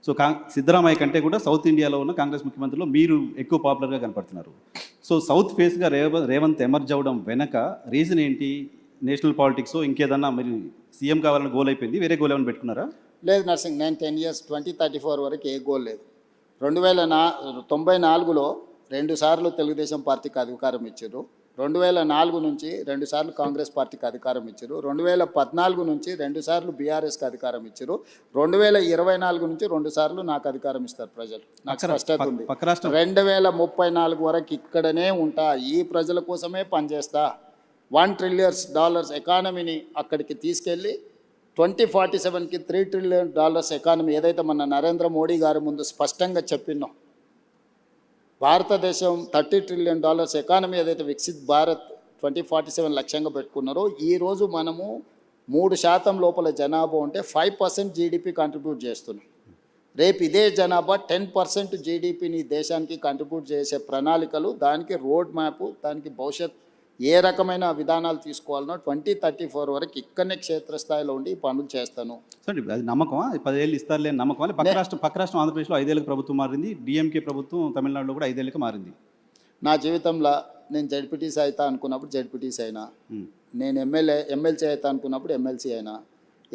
So Siddaramaiah కంటే కూడా south ఇండియాలో ఉన్న కాంగ్రెస్ ముఖ్యమంత్రిలో మీరు ఎక్కువ పాపులర్గా కనపడుతున్నారు. సో సౌత్ ఫేస్గా రేవంత్ ఎమర్జ్ అవ్వడం వెనక రీజన్ ఏంటి? నేషనల్ పాలిటిక్స్ ఇంకేదన్నా మీరు సీఎం కావాలని గోల్ అయిపోయింది, వేరే గోల్ ఏమైనా పెట్టుకున్నారా? లేదు నర్సింగ్, నేను 10 years 2034 వరకు ఏ గోల్ లేదు. 1994లో 2 సార్లు తెలుగుదేశం పార్టీకి అధికారం ఇచ్చారు. 2004 నుంచి 2 సార్లు కాంగ్రెస్ పార్టీకి అధికారం ఇచ్చారు. 2014 నుంచి 2 సార్లు బీఆర్ఎస్కి అధికారం ఇచ్చారు. 2024 నుంచి 2 సార్లు నాకు అధికారం ఇస్తారు ప్రజలు. నాకు స్పష్టత ఉంది. 2034 వరకు ఇక్కడనే ఉంటా, ఈ ప్రజల కోసమే పనిచేస్తా. $1 trillion ఎకానమీని అక్కడికి తీసుకెళ్ళి 2047కి $3 trillion ఎకానమీ ఏదైతే మన నరేంద్ర మోడీ గారి ముందు స్పష్టంగా చెప్పినాం, భారతదేశం $30 trillion ఎకానమీ ఏదైతే వికసిత్ భారత్ 2047 లక్ష్యంగా పెట్టుకున్నారో, ఈరోజు మనము 3% లోపల జనాభా ఉంటే 5% జీడిపి కంట్రిబ్యూట్ చేస్తున్నాం. రేపు ఇదే జనాభా 10% జీడిపిని దేశానికి కంట్రిబ్యూట్ చేసే ప్రణాళికలు, దానికి రోడ్ మ్యాప్, దానికి భవిష్యత్ ఏ రకమైన విధానాలు తీసుకోవాలనో 2034 వరకు ఇక్కడనే క్షేత్రస్థాయిలో ఉండి ఈ పనులు చేస్తాను. సార్ అది నమ్మకమా? 10 ఏళ్ళు ఇస్తారులేని నమ్మకం? పక్క రాష్ట్రం ఆంధ్రప్రదేశ్లో 5 ఏళ్ళకి ప్రభుత్వం మారింది, డిఎంకే ప్రభుత్వం తమిళనాడులో కూడా 5 ఏళ్ళకి మారింది. నా జీవితంలో నేను జడ్పీటీసీ అవుతా అనుకున్నప్పుడు జడ్పీటీసీ అయినా, నేను ఎమ్మెల్సీ అవుతా అనుకున్నప్పుడు ఎమ్మెల్సీ అయినా,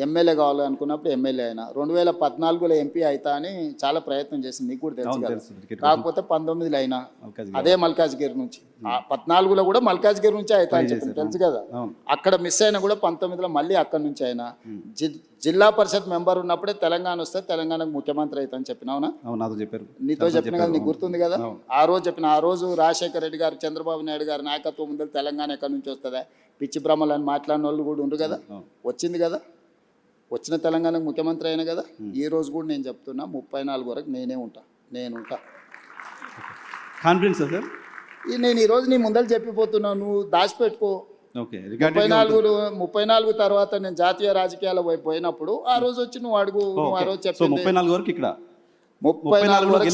ఎమ్మెల్యే కావాలనుకున్నప్పుడు ఎమ్మెల్యే అయినా. 2014లో ఎంపీ అవుతా అని చాలా ప్రయత్నం చేసింది, నీకు కూడా తెలుసు కదా. కాకపోతే 19లో అయినా అదే మల్కాజ్గిరి నుంచి, 14లో కూడా మల్కాజ్గిరి నుంచి అవుతా అని చెప్పి తెలుసు కదా. అక్కడ మిస్ అయినా కూడా 19లో మళ్ళీ అక్కడ నుంచి అయినా. జిల్లా పరిషత్ మెంబర్ ఉన్నప్పుడే తెలంగాణ వస్తే తెలంగాణకు ముఖ్యమంత్రి అవుతా అని చెప్పినావునా? నీతో చెప్పిన కదా, నీకు గుర్తుంది కదా. ఆ రోజు రాజశేఖర రెడ్డి గారు, చంద్రబాబు నాయుడు గారి నాయకత్వం ముందు తెలంగాణ ఎక్కడి నుంచి వస్తుందా, పిచ్చి భ్రమలు అని మాట్లాడిన వాళ్ళు కూడా ఉండరు కదా. వచ్చింది కదా, వచ్చిన తెలంగాణకు ముఖ్యమంత్రి అయినా కదా. ఈ రోజు కూడా నేను చెప్తున్నా 34 వరకు నేనుంటా. Confidence sir? నేను ఈరోజు నీ ముందర చెప్పిపోతున్నా, నువ్వు దాచిపెట్టుకో. 34 తర్వాత నేను జాతీయ రాజకీయాల వైపు పోయినప్పుడు ఆ రోజు వచ్చి నువ్వు అడుగు. ఆ రోజు చెప్పి 34 వరకు ఇక్కడ 34 వరకు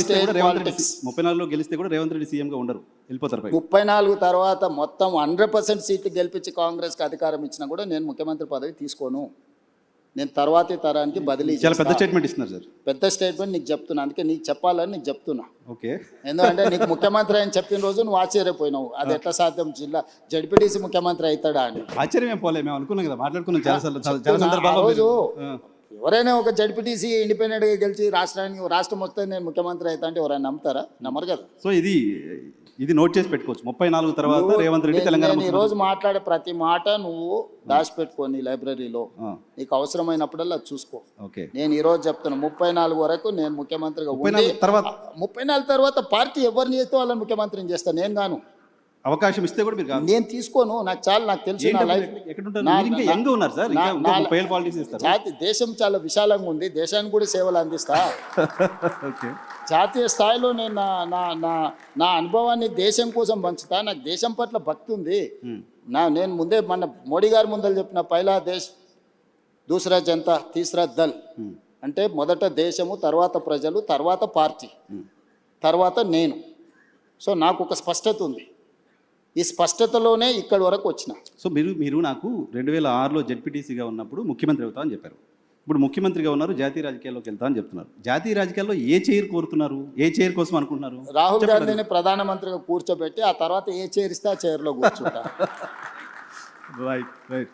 34లో గెలిస్తే కూడా రేవంత్ రెడ్డి సీఎంగా ఉండరు, వెళ్ళిపోతారు. 34 తర్వాత మొత్తం 100% సీట్లు గెలిపించి కాంగ్రెస్కి అధికారం ఇచ్చినా కూడా నేను ముఖ్యమంత్రి పదవి తీసుకోను. నేను తర్వాతి తరానికి బదిలీ. చాలా పెద్ద స్టేట్మెంట్ ఇస్తున్నారు సార్. పెద్ద స్టేట్మెంట్ నీకు చెప్తున్నా, అందుకే నీకు చెప్పాలని నీకు చెప్తున్నా. ఓకే, ఎందుకంటే నీకు ముఖ్యమంత్రి అని చెప్పిన రోజు నువ్వు ఆశ్చర్యపోయినావు, అది ఎట్లా సాధ్యం, జడ్పీటీసీ ముఖ్యమంత్రి అవుతాడా అని. ఆశ్చర్యం పోలే, మేము అనుకున్నాం కదా, మాట్లాడుకున్నాం చాలా సందర్భాల్లో. రోజు ఎవరైనా ఒక జడ్పీటీసీ ఇండిపెండెంట్గా గెలిచి రాష్ట్రం వస్తే నేను ముఖ్యమంత్రి అవుతా అంటే ఎవరైనా నమ్ముతారా? నమ్మరు కదా. సో ఇది నోట్ చేసి పెట్టుకోవచ్చు. 34 తర్వాత రేవంత్ రెడ్డి తెలంగాణ. ఈ రోజు మాట్లాడే ప్రతి మాట నువ్వు దాచిపెట్టుకోని లైబ్రరీలో, నీకు అవసరమైనప్పుడల్లా చూసుకో. నేను ఈ రోజు చెప్తున్నా 34 వరకు నేను ముఖ్యమంత్రిగా ఉండి 34 తర్వాత పార్టీ ఎవరిని చేస్తే వాళ్ళని ముఖ్యమంత్రిని చేస్తాను. నేను గాను అవకాశం ఇస్తే కూడా మీరు నేను తీసుకోను. నాకు తెలుసు నా లైఫ్. దేశం చాలా విశాలంగా ఉంది, దేశానికి కూడా సేవలు అందిస్తా. జాతీయ స్థాయిలో నేను నా అనుభవాన్ని దేశం కోసం పంచుతా. నాకు దేశం పట్ల భక్తి ఉంది. నేను ముందే మన మోడీ గారి ముందర చెప్పిన, పైలా దేశ్ దూసరా జనతా తీసరా దల్, అంటే మొదట దేశము, తర్వాత ప్రజలు, తర్వాత పార్టీ, తర్వాత నేను. సో నాకు ఒక స్పష్టత ఉంది. ఈ స్పష్టతలోనే ఇక్కడి వరకు వచ్చిన. సో మీరు నాకు 2006లో జడ్పీటీసీగా ఉన్నప్పుడు ముఖ్యమంత్రి అవుతా అని చెప్పారు. ఇప్పుడు ముఖ్యమంత్రిగా ఉన్నారు, జాతీయ రాజకీయాల్లోకి వెళ్తా అని చెప్తున్నారు. జాతీయ రాజకీయాల్లో ఏ చైర్ కోరుతున్నారు? ఏ చైర్ కోసం అనుకుంటున్నారు? రాహుల్ గాంధీని ప్రధానమంత్రిగా కూర్చోబెట్టి ఆ తర్వాత ఏ చైర్ ఇస్తే ఆ చైర్లో కూర్చుంటా. రైట్.